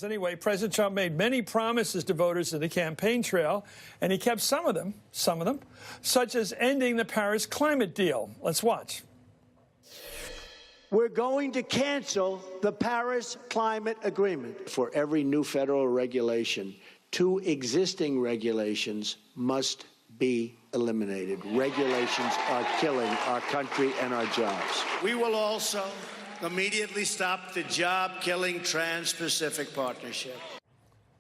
Anyway, President Trump made many promises to voters in the campaign trail, and he kept some of them, such as ending the Paris climate deal. Let's watch. We're going to cancel the Paris Climate Agreement. For every new federal regulation, 2 existing regulations must be eliminated. Regulations are killing our country and our jobs. We will also immediately stop the job-killing Trans-Pacific Partnership.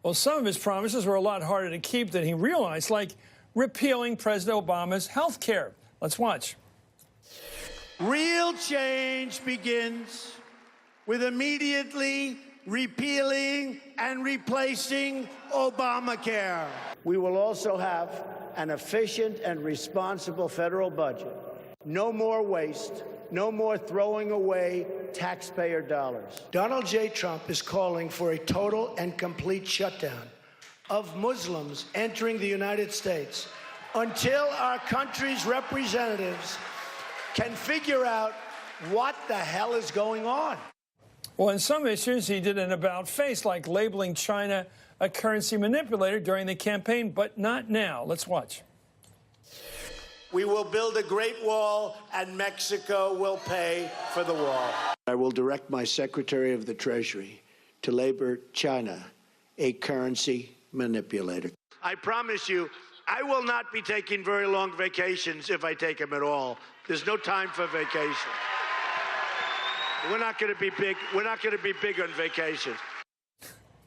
Well, some of his promises were a lot harder to keep than he realized, like repealing President Obama's health care. Let's watch. Real change begins with immediately repealing and replacing Obamacare. We will also have an efficient and responsible federal budget. No more waste, no more throwing away taxpayer dollars. Donald J. Trump is calling for a total and complete shutdown of Muslims entering the United States until our country's representatives can figure out what the hell is going on. Well, in some issues, he did an about-face, like labeling China a currency manipulator during the campaign, but not now. Let's watch. We will build a great wall, and Mexico will pay for the wall. I will direct my Secretary of the Treasury to label China a currency manipulator. I promise you, I will not be taking very long vacations if I take them at all. There's no time for vacation. We're not going to be big. We're not going to be big on vacation.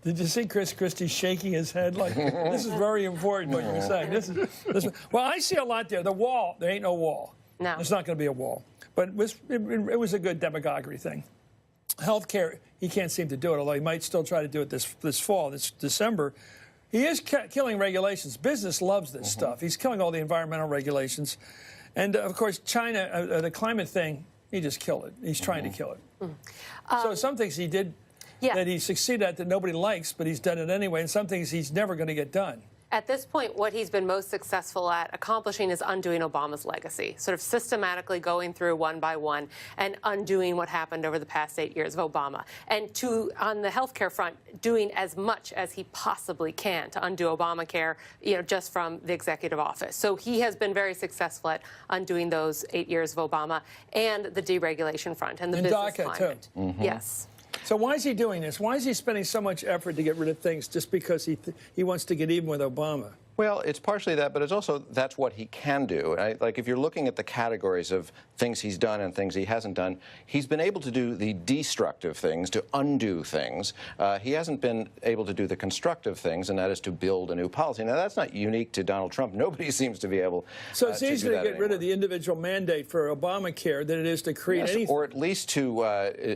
Did you see Chris Christie shaking his head like, this is very important what you're saying? This is, well, I see a lot there. The wall, there ain't no wall. No. There's not going to be a wall. But it was a good demagoguery thing. Healthcare, he can't seem to do it, although he might still try to do it this fall, this December. He is killing regulations. Business loves this stuff. He's killing all the environmental regulations. And, of course, China, the climate thing, he just killed it. He's trying to kill it. So some things he did that he succeeded at that nobody likes, but he's done it anyway. And some things he's never going to get done. At this point, what he's been most successful at accomplishing is undoing Obama's legacy, sort of systematically going through one by one and undoing what happened over the past 8 years of Obama. And on the healthcare front, doing as much as he possibly can to undo Obamacare, just from the executive office. So he has been very successful at undoing those 8 years of Obama and the deregulation front and the business DACA, climate. too. Yes. So why is he doing this? Why is he spending so much effort to get rid of things just because he wants to get even with Obama? Well, it's partially that, but it's also that's what he can do. Like if you're looking at the categories of things he's done and things he hasn't done, he's been able to do the destructive things, to undo things. He hasn't been able to do the constructive things, and that is to build a new policy. Now, that's not unique to Donald Trump. Nobody seems to be able So it's to easier do to that get rid of the individual mandate for Obamacare than it is to create anything. Or at least to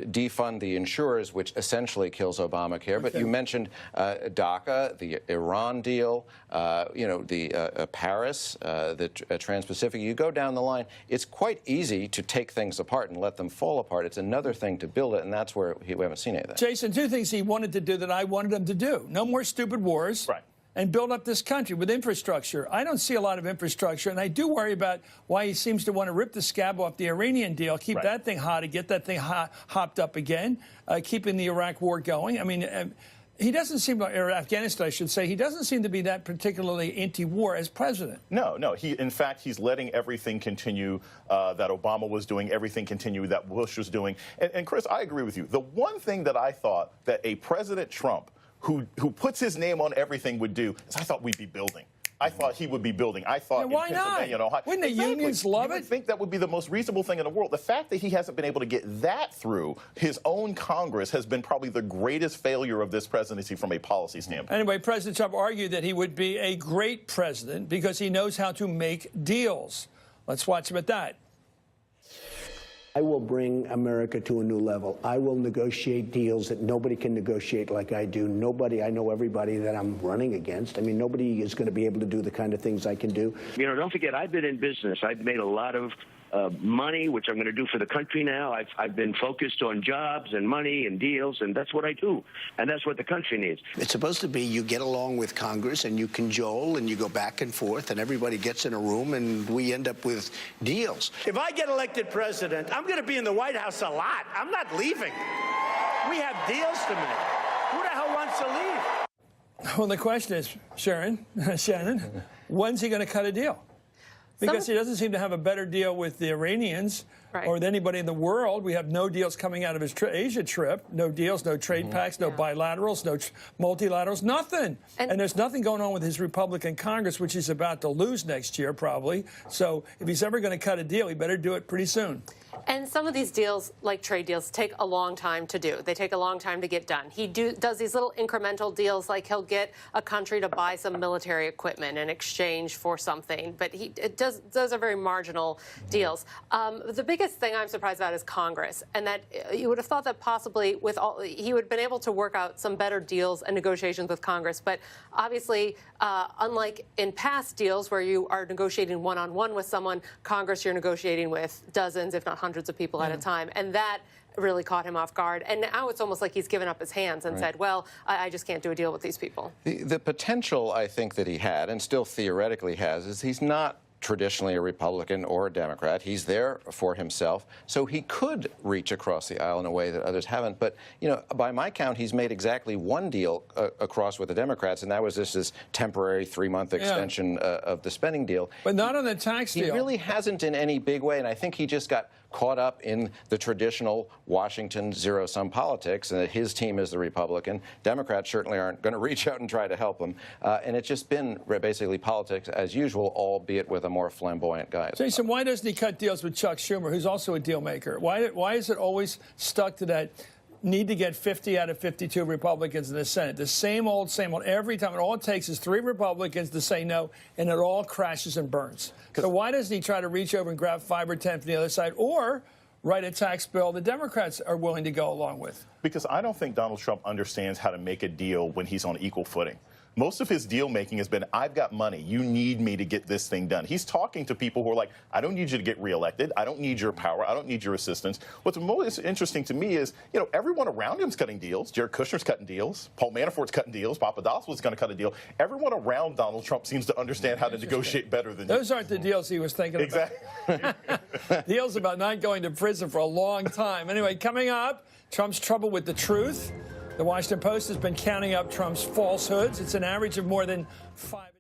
defund the insurers, which essentially kills Obamacare. But you mentioned DACA, the Iran deal, the Paris, the Trans-Pacific. You go down the line, it's quite easy to take things apart and let them fall apart. It's another thing to build it, and that's where we haven't seen any of that. Jason, 2 things he wanted to do that I wanted him to do. No more stupid wars. Right. And build up this country with infrastructure. I don't see a lot of infrastructure, and I do worry about why he seems to want to rip the scab off the Iranian deal, keep that thing hot, to get that thing hopped up again, keeping the Iraq war going. I mean, he doesn't seem, or Afghanistan, I should say, he doesn't seem to be that particularly anti-war as president. No. In fact, he's letting everything continue that Obama was doing, everything continue that Bush was doing. And Chris, I agree with you. The one thing that I thought that a President Trump who puts his name on everything would do is I thought we'd be building. I thought he would be building. I thought why not? Wouldn't the unions love it? I think that would be the most reasonable thing in the world. The fact that he hasn't been able to get that through his own Congress has been probably the greatest failure of this presidency from a policy standpoint. Anyway, President Trump argued that he would be a great president because he knows how to make deals. Let's watch him at that. I will bring America to a new level. I will negotiate deals that nobody can negotiate like I do. I know everybody that I'm running against. I mean, nobody is going to be able to do the kind of things I can do. Don't forget, I've been in business. I've made a lot of money, which I'm going to do for the country now. I've been focused on jobs and money and deals, and that's what I do. And that's what the country needs. It's supposed to be you get along with Congress and you cajole and you go back and forth and everybody gets in a room and we end up with deals. If I get elected president, I'm going to be in the White House a lot. I'm not leaving. We have deals to make. Who the hell wants wants to leave. Well, the question is, Shannon, when's he going to cut a deal? Because he doesn't seem to have a better deal with the Iranians or with anybody in the world. We have no deals coming out of his Asia trip. No deals, no trade pacts, no bilaterals, no multilaterals, nothing. And there's nothing going on with his Republican Congress, which he's about to lose next year, probably. So if he's ever going to cut a deal, he better do it pretty soon. And some of these deals, like trade deals, take a long time to do. They take a long time to get done. He does these little incremental deals, like he'll get a country to buy some military equipment in exchange for something. But those are very marginal deals. The biggest thing I'm surprised about is Congress, and that you would have thought that possibly he would have been able to work out some better deals and negotiations with Congress. But obviously, unlike in past deals where you are negotiating one-on-one with someone, Congress, you're negotiating with dozens, if not hundreds of people at a time. And that really caught him off guard. And now it's almost like he's given up his hands and said, well, I just can't do a deal with these people. The potential, I think, that he had, and still theoretically has, is he's not traditionally a Republican or a Democrat. He's there for himself, so he could reach across the aisle in a way that others haven't. But, you know, by my count, he's made exactly one deal across with the Democrats, and that was this temporary 3-month extension of the spending deal. But not on the tax deal. He really hasn't in any big way, and I think he just got caught up in the traditional Washington zero-sum politics, and that his team is the Republican. Democrats certainly aren't going to reach out and try to help him. And it's just been basically politics as usual, albeit with a more flamboyant guy. Jason, why doesn't he cut deals with Chuck Schumer, who's also a deal maker? Why is it always stuck to that need to get 50 out of 52 Republicans in the Senate? The same old every time. And all it takes is 3 Republicans to say no, and it all crashes and burns. So why doesn't he try to reach over and grab 5 or 10 from the other side, or write a tax bill the Democrats are willing to go along with? Because I don't think Donald Trump understands how to make a deal when he's on equal footing. Most of his deal making has been, I've got money. You need me to get this thing done. He's talking to people who are like, I don't need you to get reelected. I don't need your power. I don't need your assistance. What's most interesting to me is, you know, everyone around him's cutting deals. Jared Kushner's cutting deals. Paul Manafort's cutting deals. Papadopoulos going to cut a deal. Everyone around Donald Trump seems to understand how to negotiate better than Those aren't the deals he was thinking about. Exactly. Deals about not going to prison for a long time. Anyway, coming up, Trump's trouble with the truth. The Washington Post has been counting up Trump's falsehoods. It's an average of more than 5.